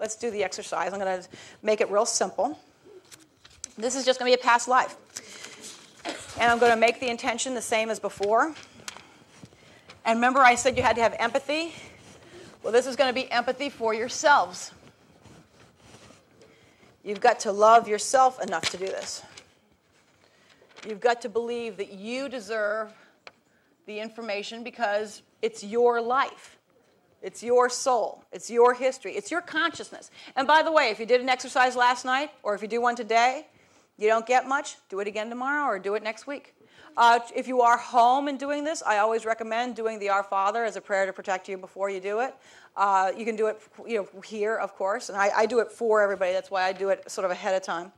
let's do the exercise. I'm going to make it real simple. This is just going to be a past life. And I'm going to make the intention the same as before. And remember I said you had to have empathy? Well, this is going to be empathy for yourselves. You've got to love yourself enough to do this. You've got to believe that you deserve the information because it's your life. It's your soul. It's your history. It's your consciousness. And by the way, if you did an exercise last night, or if you do one today, you don't get much, do it again tomorrow or do it next week. If you are home and doing this, I always recommend doing the Our Father as a prayer to protect you before you do it. You can do it here, of course, and I do it for everybody. That's why I do it sort of ahead of time.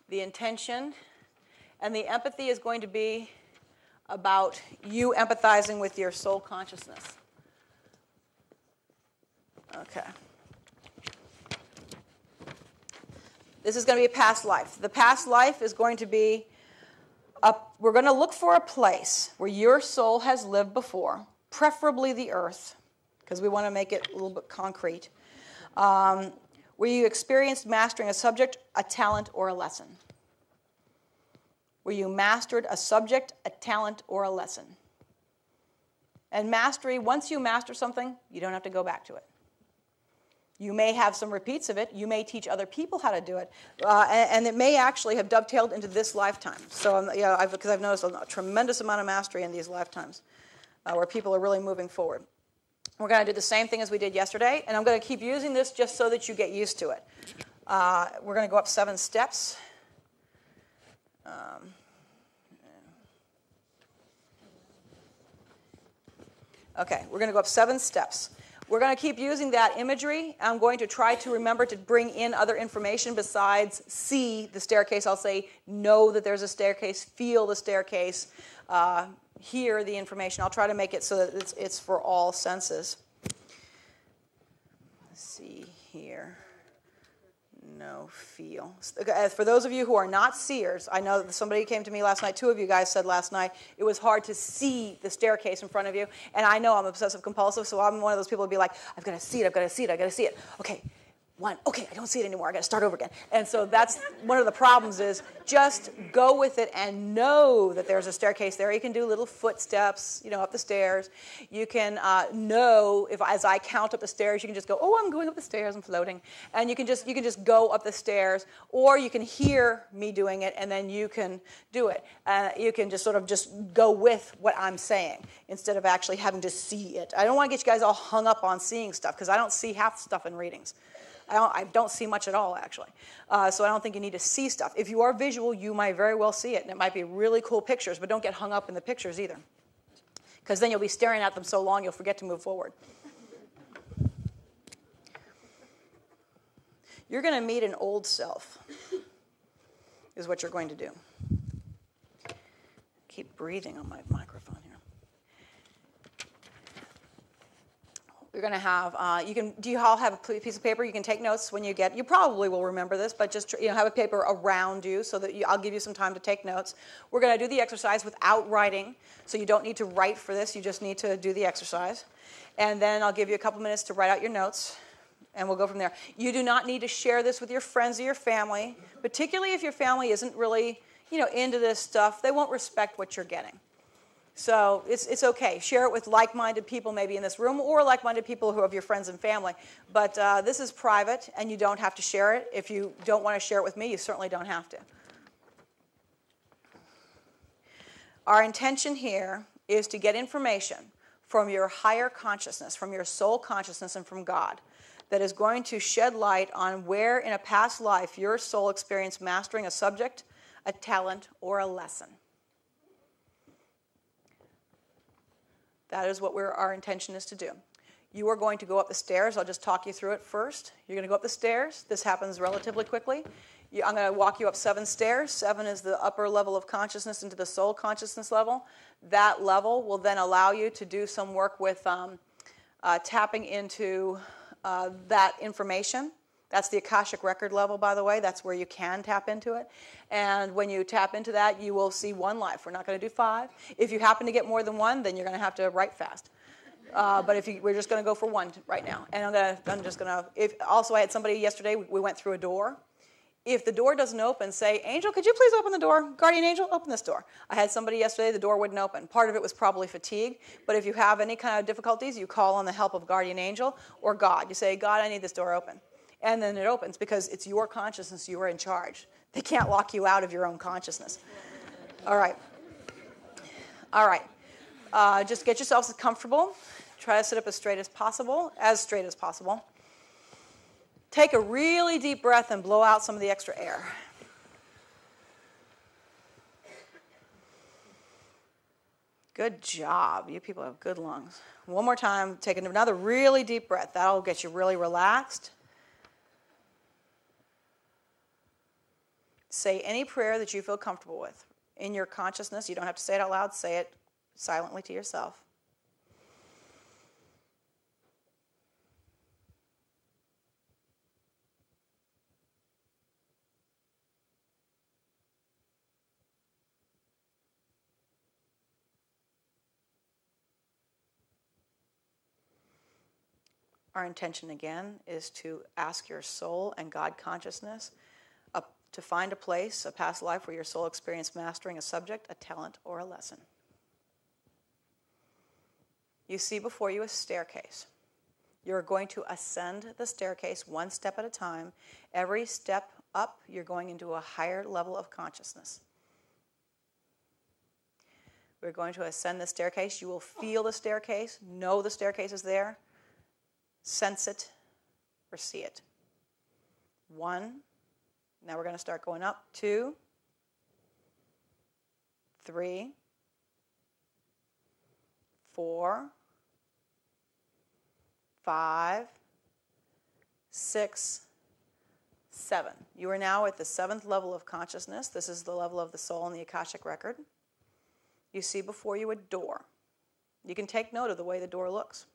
The intention and the empathy is going to be about you empathizing with your soul consciousness. Okay. This is going to be a past life. The past life is going to be, we're going to look for a place where your soul has lived before, preferably the earth, because we want to make it a little bit concrete, where you experienced mastering a subject, a talent, or a lesson. Where you mastered a subject, a talent, or a lesson. And mastery, once you master something, you don't have to go back to it. You may have some repeats of it. You may teach other people how to do it. And it may actually have dovetailed into this lifetime. So, because I've noticed a tremendous amount of mastery in these lifetimes where people are really moving forward. We're going to do the same thing as we did yesterday. And I'm going to keep using this just so that you get used to it. We're going to go up 7 steps. Okay, we're going to go up 7 steps. We're going to keep using that imagery. I'm going to try to remember to bring in other information besides see the staircase. I'll say know that there's a staircase, feel the staircase, hear the information. I'll try to make it so that it's for all senses. Let's see here. No, feel. For those of you who are not seers, I know that somebody came to me last night, 2 of you guys said last night, it was hard to see the staircase in front of you. And I know I'm obsessive compulsive, so I'm one of those people who'd be like, I've got to see it, I've got to see it, I've got to see it. Okay, 1, okay, I don't see it anymore, I've got to start over again. And so that's one of the problems is just go with it and know that there's a staircase there. You can do little footsteps, up the stairs. You can know, as I count up the stairs, you can just go, oh, I'm going up the stairs, I'm floating. And you can just go up the stairs, or you can hear me doing it, and then you can do it. You can just sort of just go with what I'm saying instead of actually having to see it. I don't want to get you guys all hung up on seeing stuff, because I don't see half the stuff in readings. I don't see much at all, actually. So I don't think you need to see stuff. If you are visual, you might very well see it, and it might be really cool pictures, but don't get hung up in the pictures either, because then you'll be staring at them so long you'll forget to move forward. You're going to meet an old self, is what you're going to do. Keep breathing on my microphone here. You're going to have, do you all have a piece of paper? You can take notes when you get, you probably will remember this, but just have a paper around you so that I'll give you some time to take notes. We're going to do the exercise without writing, so you don't need to write for this. You just need to do the exercise. And then I'll give you a couple minutes to write out your notes, and we'll go from there. You do not need to share this with your friends or your family, particularly if your family isn't really, into this stuff. They won't respect what you're getting. So it's okay. Share it with like-minded people maybe in this room, or like-minded people who are your friends and family. But this is private, and you don't have to share it. If you don't want to share it with me, you certainly don't have to. Our intention here is to get information from your higher consciousness, from your soul consciousness, and from God, that is going to shed light on where in a past life your soul experienced mastering a subject, a talent, or a lesson. That is what our intention is to do. You are going to go up the stairs. I'll just talk you through it first. You're going to go up the stairs. This happens relatively quickly. I'm going to walk you up 7 stairs. 7 is the upper level of consciousness into the soul consciousness level. That level will then allow you to do some work with tapping into that information. That's the Akashic record level, by the way. That's where you can tap into it. And when you tap into that, you will see 1 life. We're not going to do 5. If you happen to get more than 1, then you're going to have to write fast. But we're just going to go for one right now. And I'm just going to, also I had somebody yesterday, we went through a door. If the door doesn't open, say, Angel, could you please open the door? Guardian Angel, open this door. I had somebody yesterday, the door wouldn't open. Part of it was probably fatigue, but if you have any kind of difficulties, you call on the help of Guardian Angel or God. You say, God, I need this door open. And then it opens because it's your consciousness, you are in charge. They can't lock you out of your own consciousness. All right. All right. Just get yourselves comfortable. Try to sit up as straight as possible. Take a really deep breath and blow out some of the extra air. Good job. You people have good lungs. One more time, take another really deep breath. That'll get you really relaxed. Say any prayer that you feel comfortable with. In your consciousness, you don't have to say it out loud. Say it silently to yourself. Our intention, again, is to ask your soul and God consciousness to find a place, a past life where your soul experienced mastering a subject, a talent, or a lesson. You see before you a staircase. You're going to ascend the staircase one step at a time. Every step up, you're going into a higher level of consciousness. We're going to ascend the staircase. You will feel the staircase, know the staircase is there. Sense it or see it. 1. Now we're going to start going up. 2, 3, 4, 5, 6, 7. You are now at the 7th level of consciousness. This is the level of the soul in the Akashic record. You see before you a door. You can take note of the way the door looks.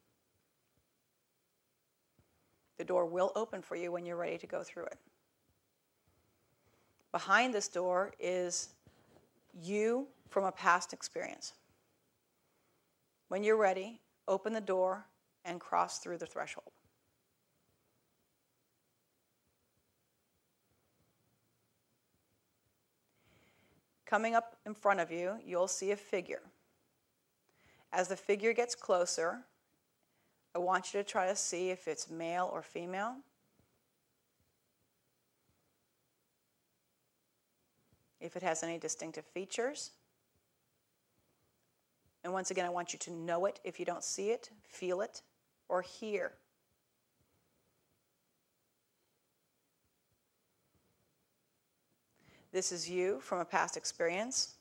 The door will open for you when you're ready to go through it. Behind this door is you from a past experience. When you're ready, open the door and cross through the threshold. Coming up in front of you, you'll see a figure. As the figure gets closer, I want you to try to see if it's male or female. If it has any distinctive features. And once again, I want you to know it if you don't see it, feel it, or hear. This is you from a past experience.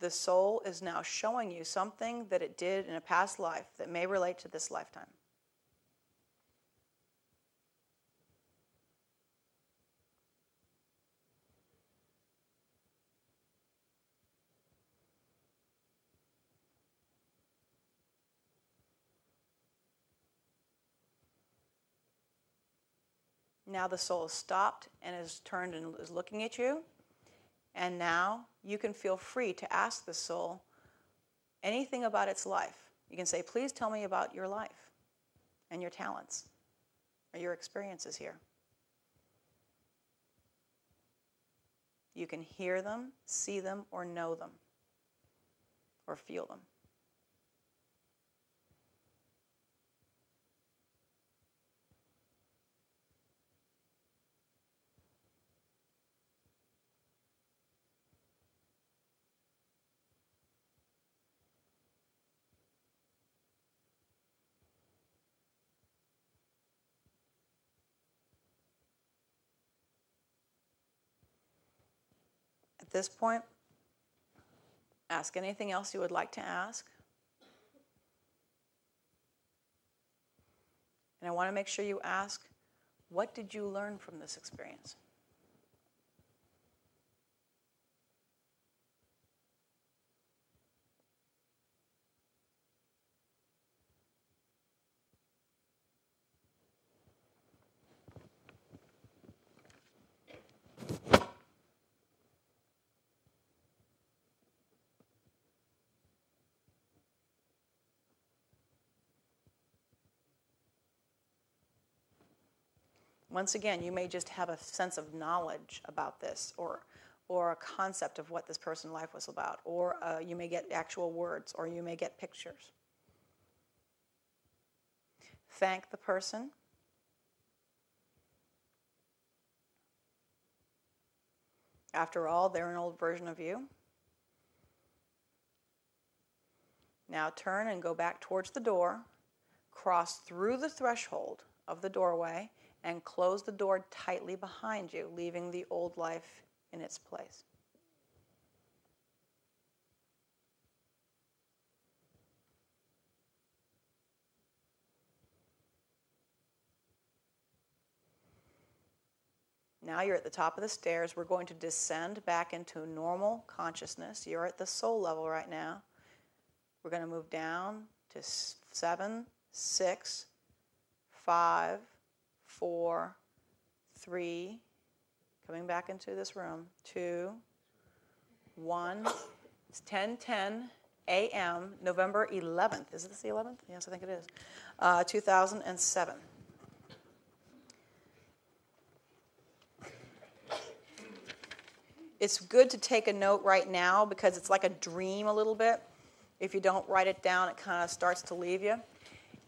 The soul is now showing you something that it did in a past life that may relate to this lifetime. Now the soul is stopped and is turned and is looking at you. And now you can feel free to ask the soul anything about its life. You can say, please tell me about your life and your talents or your experiences here. You can hear them, see them, or know them, or feel them. At this point, ask anything else you would like to ask. And I want to make sure you ask, what did you learn from this experience? Once again, you may just have a sense of knowledge about this, or a concept of what this person's life was about, or you may get actual words, or you may get pictures. Thank the person. After all, they're an old version of you. Now turn and go back towards the door, cross through the threshold of the doorway, and close the door tightly behind you, leaving the old life in its place. Now you're at the top of the stairs. We're going to descend back into normal consciousness. You're at the soul level right now. We're going to move down to 7, 6, 5, 4, 3, coming back into this room, 2, 1. It's 10:10 a.m., November 11th. Is this the 11th? Yes, I think it is. 2007. It's good to take a note right now because it's like a dream a little bit. If you don't write it down, it kind of starts to leave you.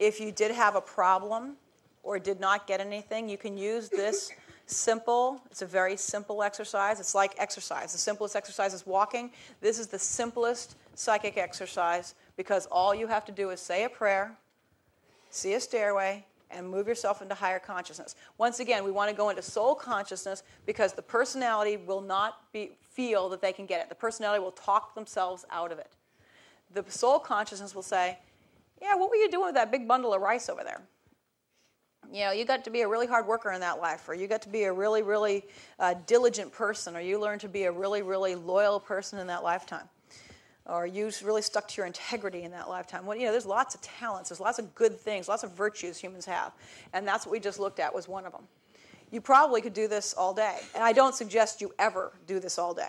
If you did have a problem or did not get anything, you can use this simple, it's a very simple exercise. It's like exercise. The simplest exercise is walking. This is the simplest psychic exercise because all you have to do is say a prayer, see a stairway, and move yourself into higher consciousness. Once again, we want to go into soul consciousness because the personality will not feel that they can get it. The personality will talk themselves out of it. The soul consciousness will say, yeah, what were you doing with that big bundle of rice over there? You know, you got to be a really hard worker in that life, or you got to be a really, really diligent person, or you learned to be a really, really loyal person in that lifetime. Or you really stuck to your integrity in that lifetime. Well, you know, there's lots of talents. There's lots of good things, lots of virtues humans have. And that's what we just looked at was one of them. You probably could do this all day. And I don't suggest you ever do this all day.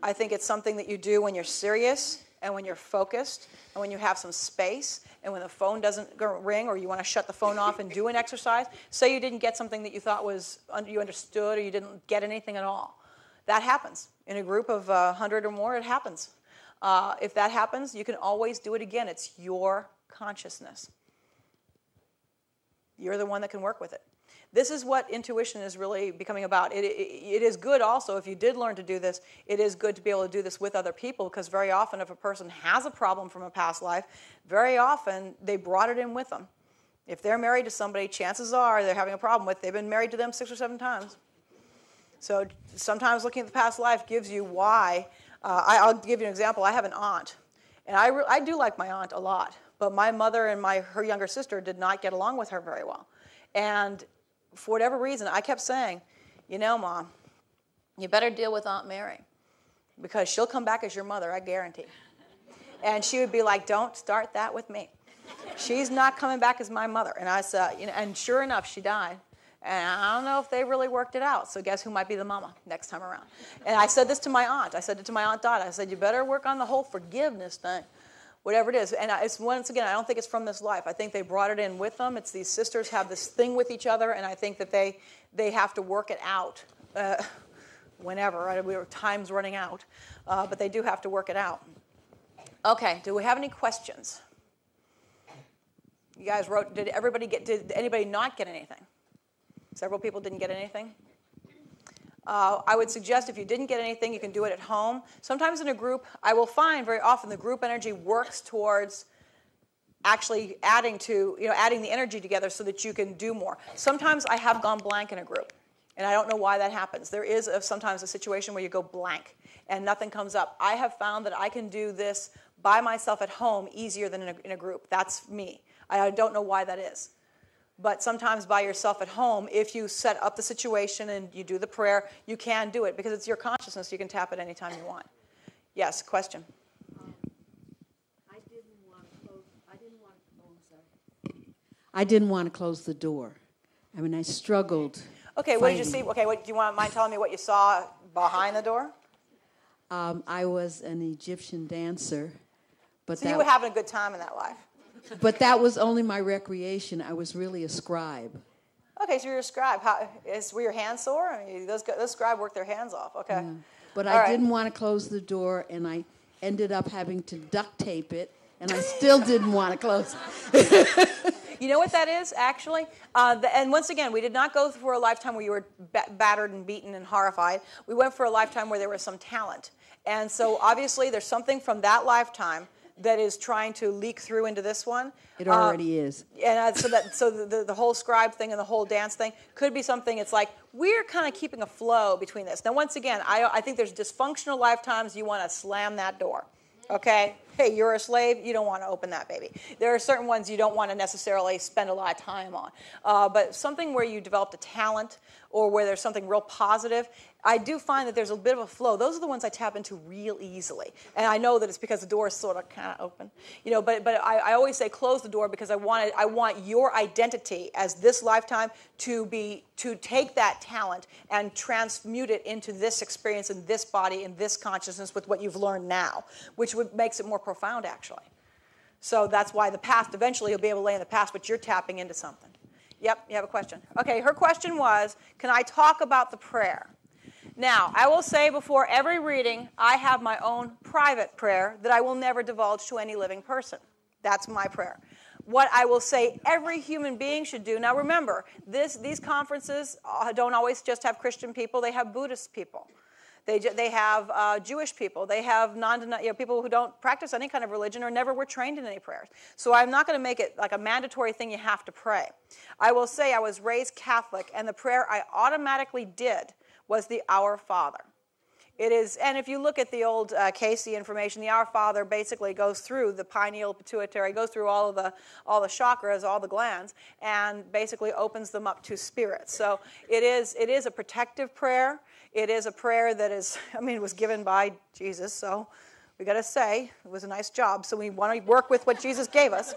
I think it's something that you do when you're serious and when you're focused and when you have some space and when the phone doesn't ring or you want to shut the phone off and do an exercise. Say you didn't get something that you thought was you understood or you didn't get anything at all. That happens. In a group of 100 or more, it happens. If that happens, you can always do it again. It's your consciousness. You're the one that can work with it. This is what intuition is really becoming about. It is good also, if you did learn to do this, it is good to be able to do this with other people because very often if a person has a problem from a past life, very often they brought it in with them. If they're married to somebody, chances are they're having a problem with, they've been married to them 6 or 7 times. So sometimes looking at the past life gives you why. I'll give you an example. I have an aunt, and I do like my aunt a lot, but my mother and her younger sister did not get along with her very well. And for whatever reason, I kept saying, you know, Mom, you better deal with Aunt Mary because she'll come back as your mother, I guarantee. And she would be like, don't start that with me. She's not coming back as my mother. And I said, you know, and sure enough, she died. And I don't know if they really worked it out. So guess who might be the mama next time around? And I said this to my aunt. I said it to my Aunt Dot. I said, you better work on the whole forgiveness thing, whatever it is. And it's once again, I don't think it's from this life. I think they brought it in with them. It's these sisters have this thing with each other, and I think that they have to work it out whenever. Right? Time's running out. But they do have to work it out. Okay, do we have any questions? You guys wrote, did anybody not get anything? Several people didn't get anything. I would suggest if you didn't get anything, you can do it at home. Sometimes in a group, I will find very often the group energy works towards actually adding the energy together so that you can do more. Sometimes I have gone blank in a group, and I don't know why that happens. There is sometimes a situation where you go blank and nothing comes up. I have found that I can do this by myself at home easier than in a group. That's me. I don't know why that is. But sometimes by yourself at home, if you set up the situation and you do the prayer, you can do it because it's your consciousness. You can tap it anytime you want. Yes, question. I didn't want to close the door. I mean, I struggled. Okay, what did you see? Okay, do you mind telling me what you saw behind the door? I was an Egyptian dancer. So you were having a good time in that life. But that was only my recreation. I was really a scribe. Okay, so you're a scribe. Were your hands sore? I mean, those scribe work their hands off. Okay. Yeah. But All I right. didn't want to close the door, and I ended up having to duct tape it, and I still didn't want to close it. You know what that is, actually? And once again, we did not go for a lifetime where you were battered and beaten and horrified. We went for a lifetime where there was some talent. And so obviously there's something from that lifetime that is trying to leak through into this one. It already is. And so the whole scribe thing and the whole dance thing could be something. It's like we're kind of keeping a flow between this. Now, once again, I think there's dysfunctional lifetimes. You want to slam that door. Okay? Hey, you're a slave. You don't want to open that baby. There are certain ones you don't want to necessarily spend a lot of time on. But something where you developed a talent or where there's something real positive, I do find that there's a bit of a flow. Those are the ones I tap into real easily. And I know that it's because the door is sort of kind of open. You know, but I always say close the door because I want your identity as this lifetime to take that talent and transmute it into this experience in this body, in this consciousness with what you've learned now, which makes it more profound, actually. So that's why the past, eventually you'll be able to lay in the past, but you're tapping into something. Yep, you have a question. Okay, her question was, can I talk about the prayer? Now, I will say before every reading, I have my own private prayer that I will never divulge to any living person. That's my prayer. What I will say every human being should do. Now, remember, these conferences don't always just have Christian people. They have Buddhist people. They have Jewish people. They have people who don't practice any kind of religion or never were trained in any prayers. So I'm not going to make it like a mandatory thing you have to pray. I will say I was raised Catholic, and the prayer I automatically did was the Our Father. It is, and if you look at the old Casey information, the Our Father basically goes through the pineal, pituitary, goes through all the chakras, all the glands, and basically opens them up to spirit. So it is a protective prayer. It is a prayer that is, it was given by Jesus, so we got to say it was a nice job. So we want to work with what Jesus gave us.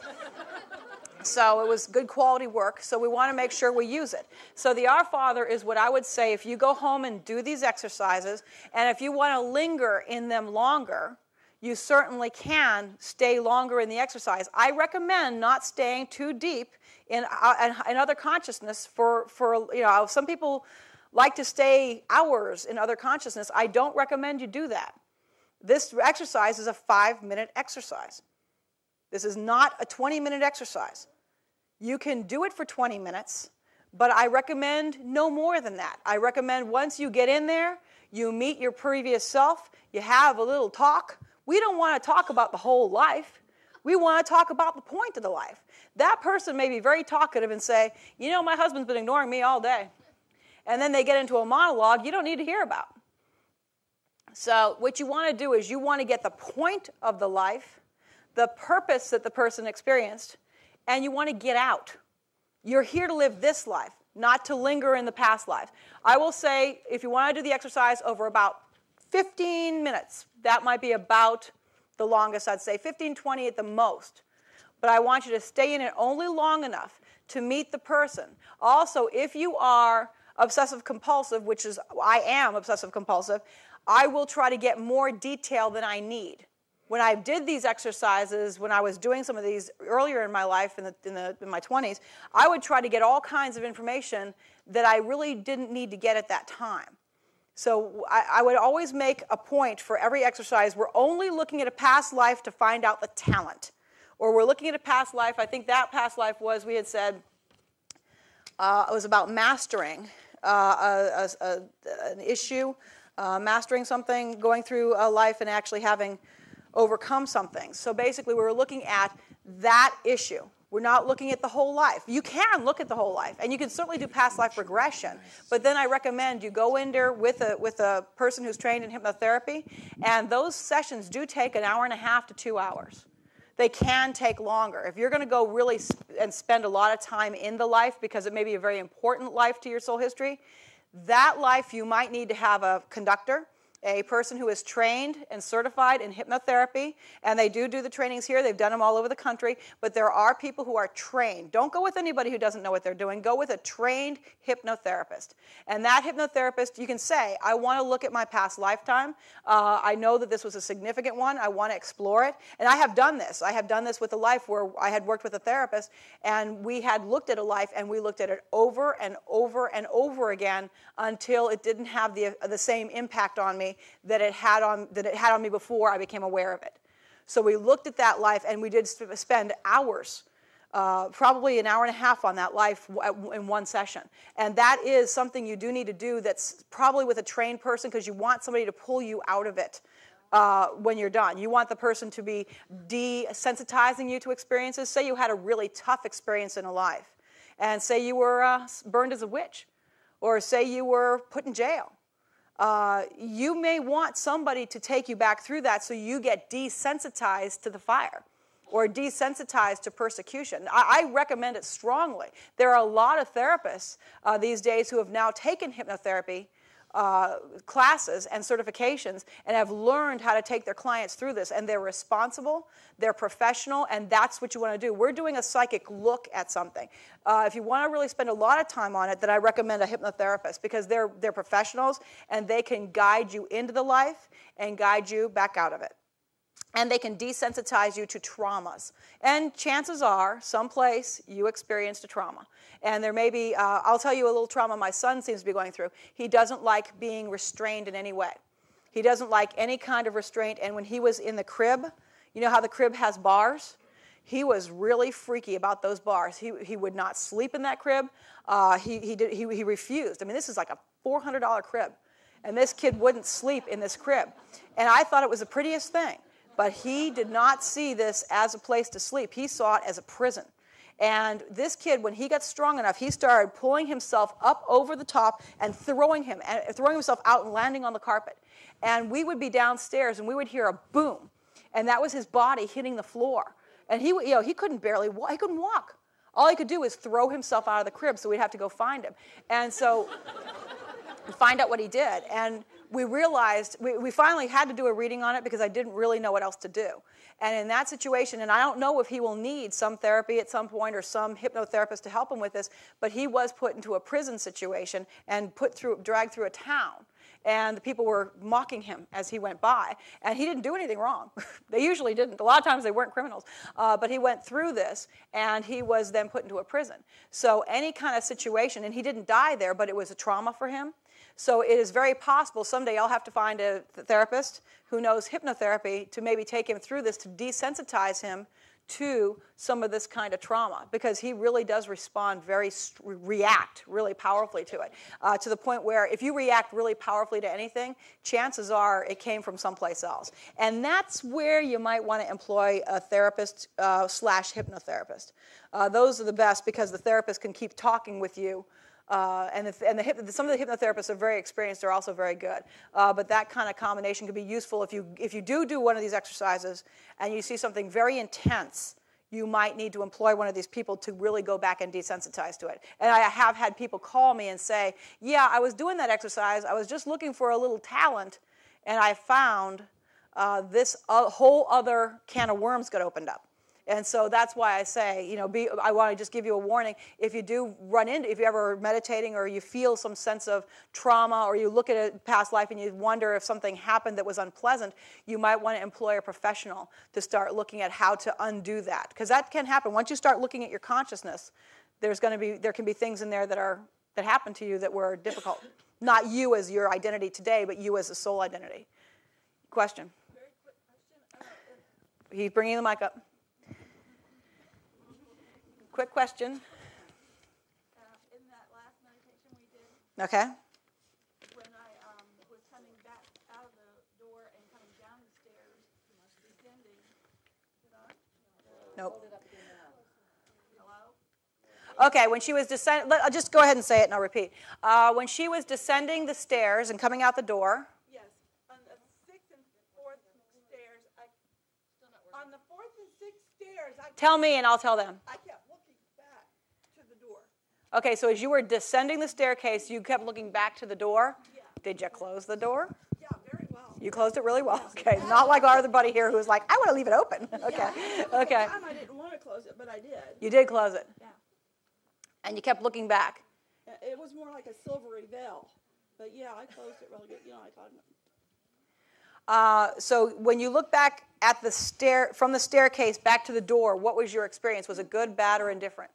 So it was good quality work, so we want to make sure we use it. So the Our Father is what I would say if you go home and do these exercises, and if you want to linger in them longer, you certainly can stay longer in the exercise. I recommend not staying too deep in other consciousness for some people like to stay hours in other consciousness. I don't recommend you do that. This exercise is a 5-minute exercise. This is not a 20-minute exercise. You can do it for 20 minutes, but I recommend no more than that. I recommend once you get in there, you meet your previous self, you have a little talk. We don't want to talk about the whole life. We want to talk about the point of the life. That person may be very talkative and say, my husband's been ignoring me all day. And then they get into a monologue you don't need to hear about. So what you want to do is you want to get the point of the life, the purpose that the person experienced, and you want to get out. You're here to live this life, not to linger in the past life. I will say, if you want to do the exercise over about 15 minutes, that might be about the longest, I'd say, 15, 20 at the most. But I want you to stay in it only long enough to meet the person. Also, if you are obsessive-compulsive, which is, I am obsessive-compulsive, I will try to get more detail than I need. When I did these exercises, when I was doing some of these earlier in my life, in my 20s, I would try to get all kinds of information that I really didn't need to get at that time. So I would always make a point for every exercise. We're only looking at a past life to find out the talent. Or we're looking at a past life. I think that past life was, we had said, it was about mastering an issue, mastering something, going through a life and actually having overcome something. So basically, we were looking at that issue. We're not looking at the whole life. You can look at the whole life, and you can certainly do past life regression. But then I recommend you go in there with a person who's trained in hypnotherapy, and those sessions do take 1.5 hours to 2 hours. They can take longer. If you're going to go really and spend a lot of time in the life because it may be a very important life to your soul history, that life you might need to have a conductor. a person who is trained and certified in hypnotherapy, and they do the trainings here. They've done them all over the country, but there are people who are trained. Don't go with anybody who doesn't know what they're doing. Go with a trained hypnotherapist. And that hypnotherapist, you can say, I want to look at my past lifetime. I know that this was a significant one. I want to explore it. And I have done this. I have done this with a life where I had worked with a therapist, and we had looked at a life, and we looked at it over and over and over again until it didn't have the same impact on me that it had on me before I became aware of it. So we looked at that life, and we did spend hours, probably an hour and a half on that life in one session. And that is something you do need to do that's probably with a trained person, because you want somebody to pull you out of it when you're done. You want the person to be desensitizing you to experiences. Say you had a really tough experience in a life, and say you were burned as a witch, or say you were put in jail. You may want somebody to take you back through that so you get desensitized to the fire or desensitized to persecution. I recommend it strongly. There are a lot of therapists these days who have now taken hypnotherapy classes and certifications and have learned how to take their clients through this, and they're responsible, they're professional, and that's what you want to do. We're doing a psychic look at something. If you want to really spend a lot of time on it, then I recommend a hypnotherapist, because they're professionals, and they can guide you into the life and guide you back out of it. And they can desensitize you to traumas. And chances are, someplace you experienced a trauma. And there may be, I'll tell you a little trauma my son seems to be going through. He doesn't like being restrained in any way. He doesn't like any kind of restraint. And when he was in the crib, you know how the crib has bars? He was really freaky about those bars. He would not sleep in that crib. He refused. I mean, this is like a $400 crib. And this kid wouldn't sleep in this crib. And I thought it was the prettiest thing. But he did not see this as a place to sleep. He saw it as a prison. And this kid, when he got strong enough, he started pulling himself up over the top and throwing himself out and landing on the carpet. And we would be downstairs, and we would hear a boom. And that was his body hitting the floor. And he couldn't walk. He couldn't walk. All he could do was throw himself out of the crib, so we'd have to go find him. And so find out what he did. And we realized, we finally had to do a reading on it, because I didn't really know what else to do. And in that situation, and I don't know if he will need some therapy at some point or some hypnotherapist to help him with this, but he was put into a prison situation and dragged through a town. And the people were mocking him as he went by. And he didn't do anything wrong. They usually didn't. A lot of times they weren't criminals. But he went through this, and he was then put into a prison. So any kind of situation, and he didn't die there, but it was a trauma for him. So it is very possible someday I'll have to find a therapist who knows hypnotherapy to maybe take him through this, to desensitize him to some of this kind of trauma, because he really does react really powerfully to it, to the point where if you react really powerfully to anything, chances are it came from someplace else. And that's where you might want to employ a therapist / hypnotherapist. Those are the best, because the therapist can keep talking with you. And some of the hypnotherapists are very experienced. They're also very good. But that kind of combination could be useful if you do one of these exercises and you see something very intense. You might need to employ one of these people to really go back and desensitize to it. And I have had people call me and say, yeah, I was doing that exercise. I was just looking for a little talent, and I found this whole other can of worms got opened up. And so that's why I say, I want to just give you a warning. If you're ever meditating, or you feel some sense of trauma, or you look at a past life and you wonder if something happened that was unpleasant, you might want to employ a professional to start looking at how to undo that. Because that can happen. Once you start looking at your consciousness, there can be things in there that happened to you that were difficult. Not you as your identity today, but you as a soul identity. Question? Very quick question. He's bringing the mic up. Quick question. In that last meditation we did, Okay. when I was coming back out of the door and coming down the stairs, descending, Nope. hello? Okay, when she was descending, I'll just go ahead and say it and I'll repeat. When she was descending the stairs and coming out the door. Yes, on the 6th and 4th stairs, on the 4th and 6th stairs, Tell me and I'll tell them. I kept looking back to the door. Okay, so as you were descending the staircase, you kept looking back to the door. Yeah. Did you close the door? Yeah, very well. You closed it really well. Okay, not like our other buddy here who was like, I want to leave it open. Okay, okay. At the time I didn't want to close it, but I did. You did close it. Yeah. And you kept looking back. It was more like a silvery veil. But yeah, I closed it really good. I thought. So when you look back at from the staircase back to the door, what was your experience? Was it good, bad, or indifferent?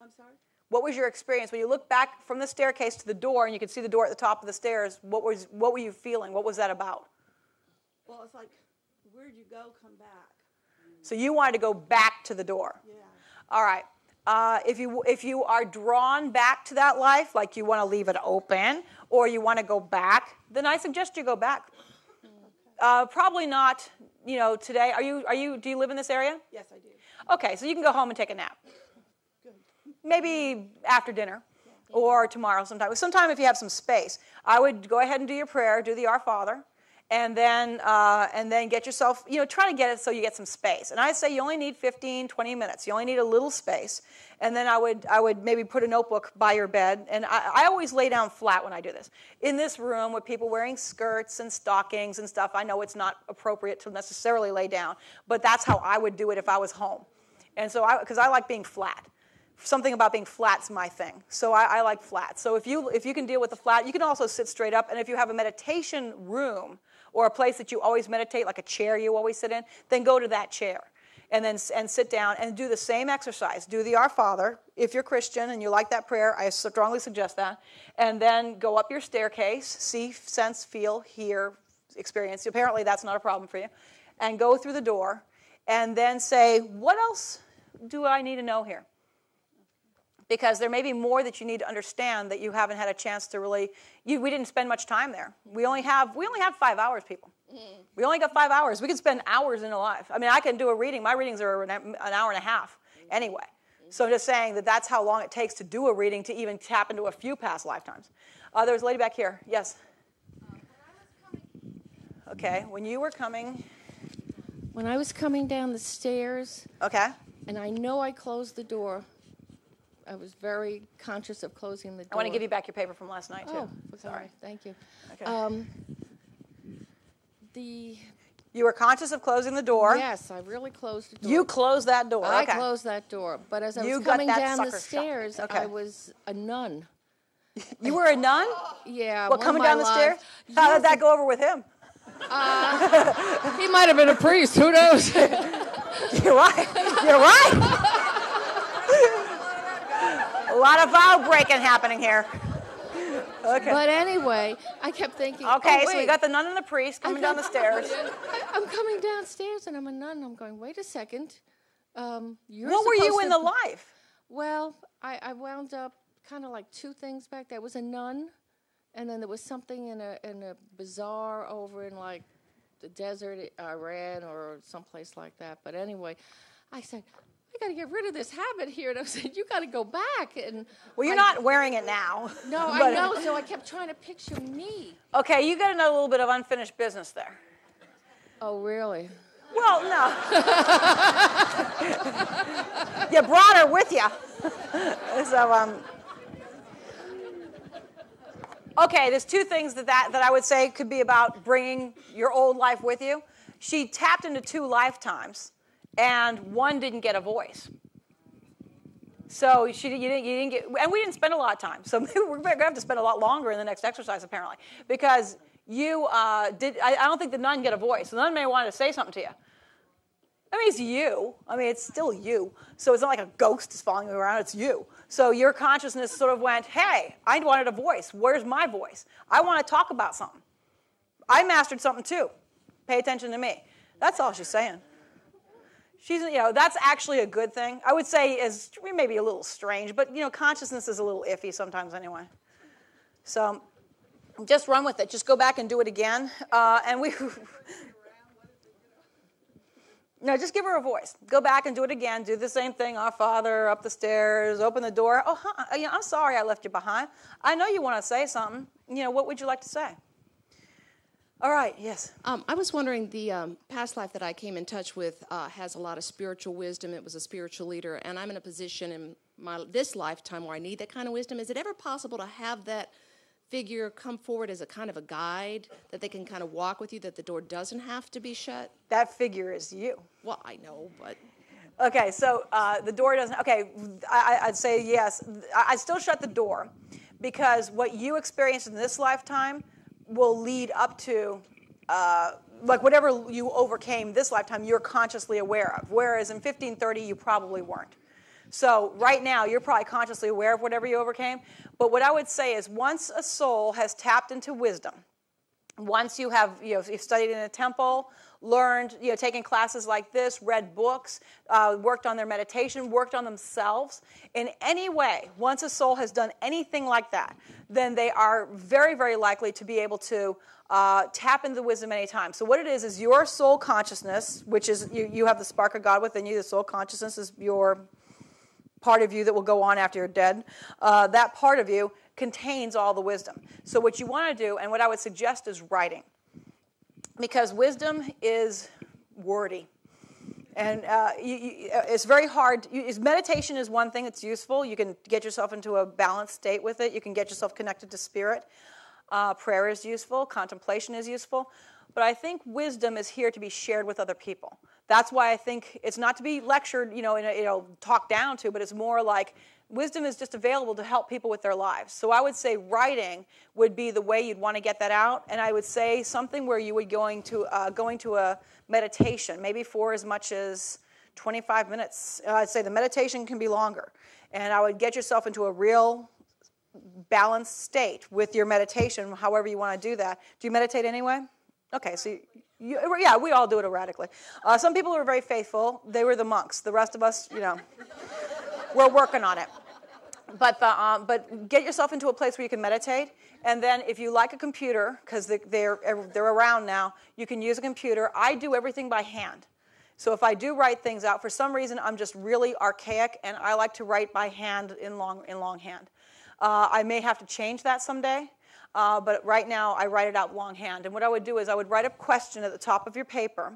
I'm sorry? What was your experience when you look back from the staircase to the door and you could see the door at the top of the stairs? What were you feeling? What was that about? Well, it's like, where'd you go? Come back. So you wanted to go back to the door. Yeah. All right. If you are drawn back to that life, like you want to leave it open or you want to go back, then I suggest you go back. Probably not, today. Do you live in this area? Yes, I do. Okay, so you can go home and take a nap. Good. Maybe after dinner or tomorrow sometime. Sometime if you have some space. I would go ahead and do your prayer, do the Our Father, and then get yourself, try to get it so you get some space. And I say you only need 15, 20 minutes. You only need a little space. And then I would maybe put a notebook by your bed. And I always lay down flat when I do this. In this room with people wearing skirts and stockings and stuff, I know it's not appropriate to necessarily lay down. But that's how I would do it if I was home. And so because I like being flat. Something about being flat's my thing. So I like flat. So if you can deal with the flat, you can also sit straight up. And if you have a meditation room or a place that you always meditate, like a chair you always sit in, then go to that chair and sit down and do the same exercise. Do the Our Father. If you're Christian and you like that prayer, I strongly suggest that. And then go up your staircase, see, sense, feel, hear, experience. Apparently that's not a problem for you. And go through the door and then say, what else do I need to know here? Because there may be more that you need to understand that you haven't had a chance to really. We didn't spend much time there. We only have 5 hours, people. We only got 5 hours. We can spend hours in a life. I mean, I can do a reading. My readings are an hour and a half anyway. So I'm just saying that's how long it takes to do a reading to even tap into a few past lifetimes. There's a lady back here. Yes. Okay. When you were coming. When I was coming down the stairs. Okay. And I know I closed the door. I was very conscious of closing the door. I want to give you back your paper from last night, too. Oh, sorry. Thank you. Okay. You were conscious of closing the door. Yes, I really closed the door. You closed that door. I okay. closed that door. But as I was coming down the stairs, okay. I was a nun. You were a nun? Yeah. Well, coming down the stairs? How did that go over with him? He might have been a priest. Who knows? You're right. You're right. A lot of vow breaking happening here. Okay. But anyway, I kept thinking. Okay, so we got the nun and the priest coming down the stairs. I'm coming downstairs and I'm a nun. And I'm going. Wait a second. What were you in the life? Well, I wound up kind of like two things back there. I was a nun, and then there was something in a bazaar over in like the desert, Iran or someplace like that. But anyway, I said, I got to get rid of this habit here. And I said, you got to go back. And well, you're not wearing it now. No, I know. So I kept trying to picture me. Okay, you got another little bit of unfinished business there. Oh, really? Well, no. You brought her with you. So, okay, there's two things that I would say could be about bringing your old life with you. She tapped into 2 lifetimes. And one didn't get a voice. So you didn't get, and we didn't spend a lot of time. So we're going to have to spend a lot longer in the next exercise, apparently. Because I don't think the nun get a voice. The nun may want to say something to you. I mean, it's you. I mean, it's still you. So it's not like a ghost is following you around. It's you. So your consciousness sort of went, hey, I wanted a voice. Where's my voice? I want to talk about something. I mastered something too. Pay attention to me. That's all she's saying. That's actually a good thing. I would say is maybe a little strange, but, consciousness is a little iffy sometimes anyway. So just run with it. Just go back and do it again. No, just give her a voice. Go back and do it again. Do the same thing. Our Father, up the stairs, open the door. Oh, I'm sorry I left you behind. I know you want to say something. What would you like to say? All right, yes. I was wondering, the past life that I came in touch with has a lot of spiritual wisdom. It was a spiritual leader, and I'm in a position in this lifetime where I need that kind of wisdom. Is it ever possible to have that figure come forward as a kind of a guide that they can kind of walk with you, that the door doesn't have to be shut? That figure is you. Well, I know, but... Okay, so the door doesn't, okay, I'd say yes. I'd still shut the door because what you experience in this lifetime will lead up to, like whatever you overcame this lifetime, you're consciously aware of, whereas in 1530 you probably weren't. So right now you're probably consciously aware of whatever you overcame, but what I would say is once a soul has tapped into wisdom, once you have, you've studied in a temple, learned, taken classes like this, read books, worked on their meditation, worked on themselves, in any way, once a soul has done anything like that, then they are very, very likely to be able to tap into the wisdom anytime. So what it is your soul consciousness, which is, you have the spark of God within you. The soul consciousness is your part of you that will go on after you're dead. That part of you contains all the wisdom. So what you want to do, and what I would suggest, is writing. Because wisdom is wordy. And it's very hard. Meditation is one thing that's useful. You can get yourself into a balanced state with it. You can get yourself connected to spirit. Prayer is useful. Contemplation is useful. But I think wisdom is here to be shared with other people. That's why I think it's not to be lectured, talked down to, but it's more like wisdom is just available to help people with their lives. So I would say writing would be the way you'd want to get that out. And I would say something where you would going to a meditation, maybe for as much as 25 minutes. I'd say the meditation can be longer. And I would get yourself into a real balanced state with your meditation, however you want to do that. Do you meditate anyway? Okay, so yeah, we all do it erratically. Some people are very faithful. They were the monks. The rest of us, we're working on it. But get yourself into a place where you can meditate, and then if you like a computer, because they're around now, you can use a computer. I do everything by hand. So if I do write things out, for some reason I'm just really archaic, and I like to write by hand in longhand. I may have to change that someday. But right now, I write it out longhand. And what I would do is I would write a question at the top of your paper,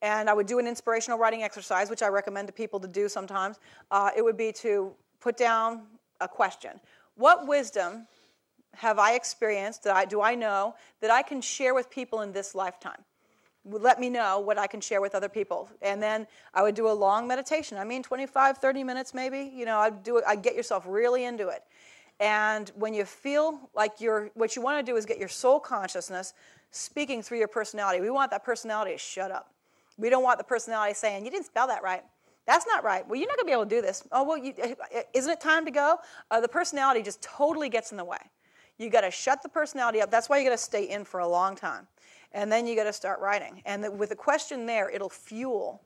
and I would do an inspirational writing exercise, which I recommend to people to do sometimes. It would be to put down a question. What wisdom have I experienced, do I know, that I can share with people in this lifetime? Let me know what I can share with other people. And then I would do a long meditation. 25, 30 minutes maybe. I'd get yourself really into it. And when you feel like what you want to do is get your soul consciousness speaking through your personality. We want that personality to shut up. We don't want the personality saying, you didn't spell that right. That's not right. Well, you're not going to be able to do this. Oh, well, isn't it time to go? The personality just totally gets in the way. You got to shut the personality up. That's why you got to stay in for a long time. And then you got to start writing. And with a question there, it'll fuel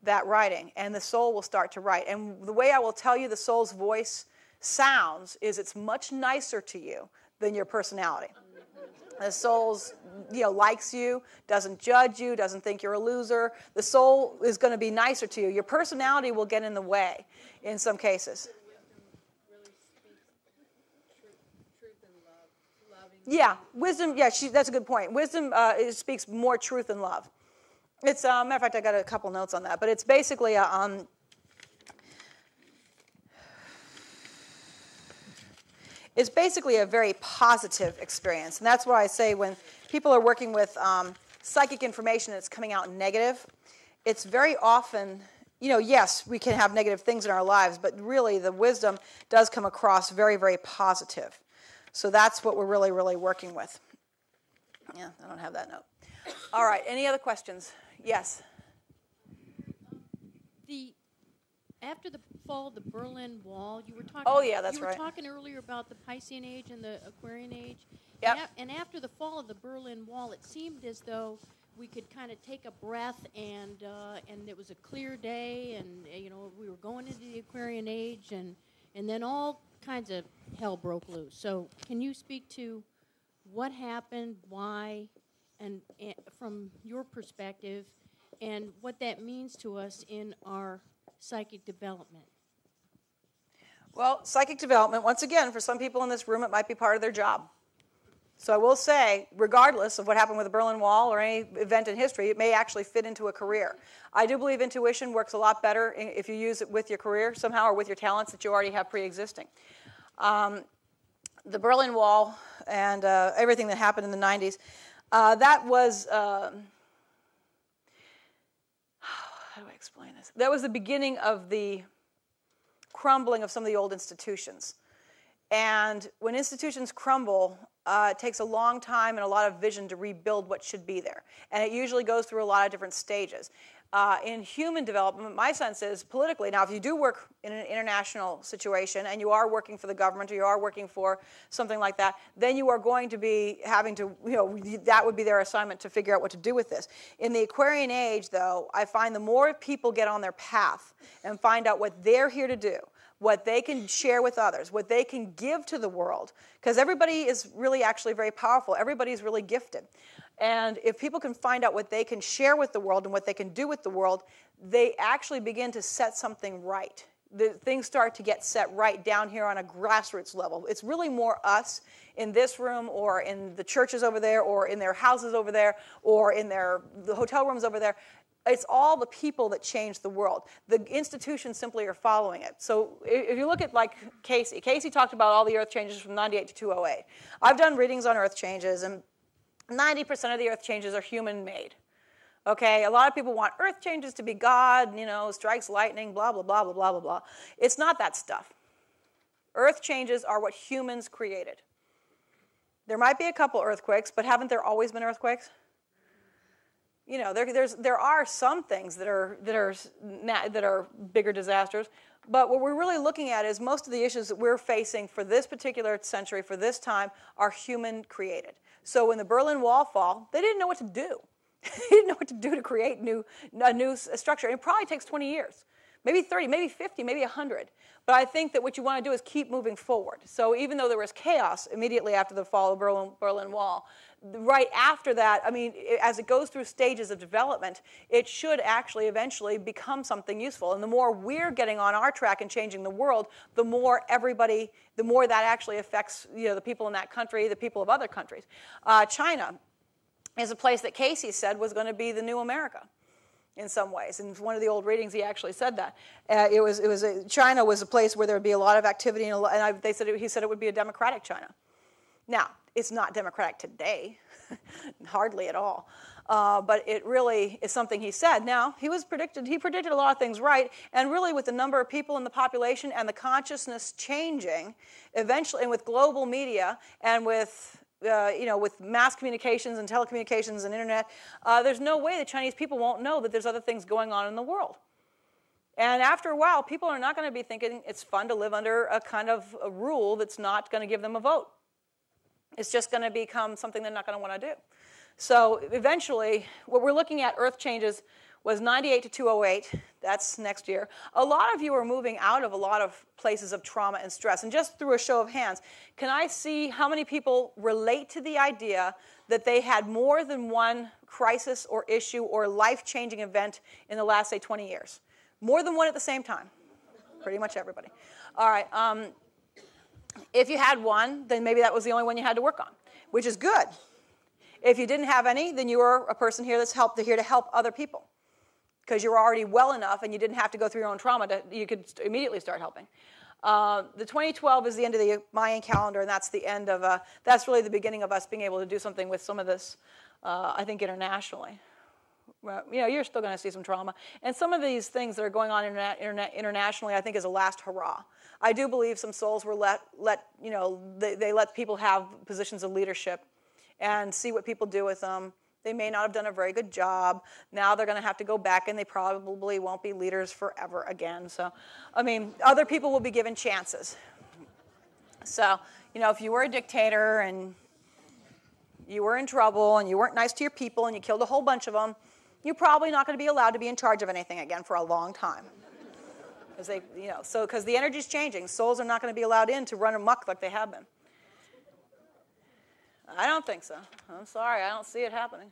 that writing. And the soul will start to write. And the way I will tell you the soul's voice sounds is it's much nicer to you than your personality. The soul likes you, doesn't judge you, doesn't think you're a loser. The soul is going to be nicer to you. Your personality will get in the way in some cases. Yeah, wisdom, that's a good point. Wisdom it speaks more truth and love. It's, matter of fact, I got a couple notes on that, but it's basically it's basically a very positive experience. And that's what I say when people are working with psychic information that's coming out negative. It's very often, yes, we can have negative things in our lives, but really the wisdom does come across very, very positive. So that's what we're really, really working with. Yeah, I don't have that note. All right, any other questions? Yes? After the fall of the Berlin Wall, you were talking. Oh yeah, that's right. You were talking earlier about the Piscean Age and the Aquarian Age. Yep. And after the fall of the Berlin Wall, it seemed as though we could kind of take a breath, and it was a clear day, and we were going into the Aquarian Age, and then all kinds of hell broke loose. So can you speak to what happened, why, and from your perspective, and what that means to us in our psychic development? Well, psychic development, once again, for some people in this room, it might be part of their job. So I will say, regardless of what happened with the Berlin Wall or any event in history, it may actually fit into a career. I do believe intuition works a lot better if you use it with your career somehow or with your talents that you already have pre-existing. the Berlin Wall and everything that happened in the 90s, that was, how do I explain this? That was the beginning of the crumbling of some of the old institutions. And when institutions crumble, it takes a long time and a lot of vision to rebuild what should be there. And it usually goes through a lot of different stages. In human development, my sense is politically, now if you do work in an international situation and you are working for the government or you are working for something like that, then you are going to be having to, that would be their assignment to figure out what to do with this. In the Aquarian age, though, I find the more people get on their path and find out what they're here to do, what they can share with others, what they can give to the world, because everybody is really actually very powerful. Everybody's really gifted. And if people can find out what they can share with the world and what they can do with the world, they actually begin to set something right. Things start to get set right down here on a grassroots level. It's really more us in this room or in the churches over there or in their houses over there or in the hotel rooms over there. It's all the people that change the world. The institutions simply are following it. So if you look at like Casey talked about all the earth changes from 98 to 208. I've done readings on earth changes, and 90% of the earth changes are human-made. Okay, a lot of people want earth changes to be God, strikes lightning, blah, blah, blah, blah, blah, blah, blah. It's not that stuff. Earth changes are what humans created. There might be a couple earthquakes, but haven't there always been earthquakes? There are some things that are bigger disasters, but what we're really looking at is most of the issues that we're facing for this particular century, for this time, are human-created. So when the Berlin Wall fell, they didn't know what to do. They didn't know what to do to create a new structure. And it probably takes 20 years, maybe 30, maybe 50, maybe 100. But I think that what you want to do is keep moving forward. So even though there was chaos immediately after the fall of the Berlin Wall, right after that, as it goes through stages of development, it should actually eventually become something useful. And the more we're getting on our track and changing the world, the more that actually affects the people in that country, the people of other countries. China is a place that Casey said was going to be the new America in some ways. In one of the old readings, he actually said that. China was a place where there would be a lot of activity, and he said it would be a democratic China. Now, it's not democratic today, hardly at all. But it really is something he said. Now, he predicted a lot of things right, and really with the number of people in the population and the consciousness changing, eventually, and with global media and with mass communications and telecommunications and internet, there's no way the Chinese people won't know that there's other things going on in the world. And after a while, people are not going to be thinking it's fun to live under a kind of a rule that's not going to give them a vote. It's just going to become something they're not going to want to do. So eventually, what we're looking at, earth changes, was 98 to 208. That's next year. A lot of you are moving out of a lot of places of trauma and stress. And just through a show of hands, can I see how many people relate to the idea that they had more than one crisis or issue or life-changing event in the last, say, 20 years? More than one at the same time. Pretty much everybody. All right. If you had one, then maybe that was the only one you had to work on, which is good. If you didn't have any, then you were a person here that's here to help other people, because you're already well enough and you didn't have to go through your own trauma. You could immediately start helping. The 2012 is the end of the Mayan calendar, and that's the end of that's really the beginning of us being able to do something with some of this, I think, internationally. Well, you're still going to see some trauma. And some of these things that are going on internationally, I think, is a last hurrah. I do believe some souls were they let people have positions of leadership and see what people do with them. They may not have done a very good job. Now they're going to have to go back, and they probably won't be leaders forever again. So, other people will be given chances. So, if you were a dictator and you were in trouble and you weren't nice to your people and you killed a whole bunch of them, you're probably not going to be allowed to be in charge of anything again for a long time. Because the energy's changing. Souls are not going to be allowed in to run amok like they have been. I don't think so. I'm sorry, I don't see it happening.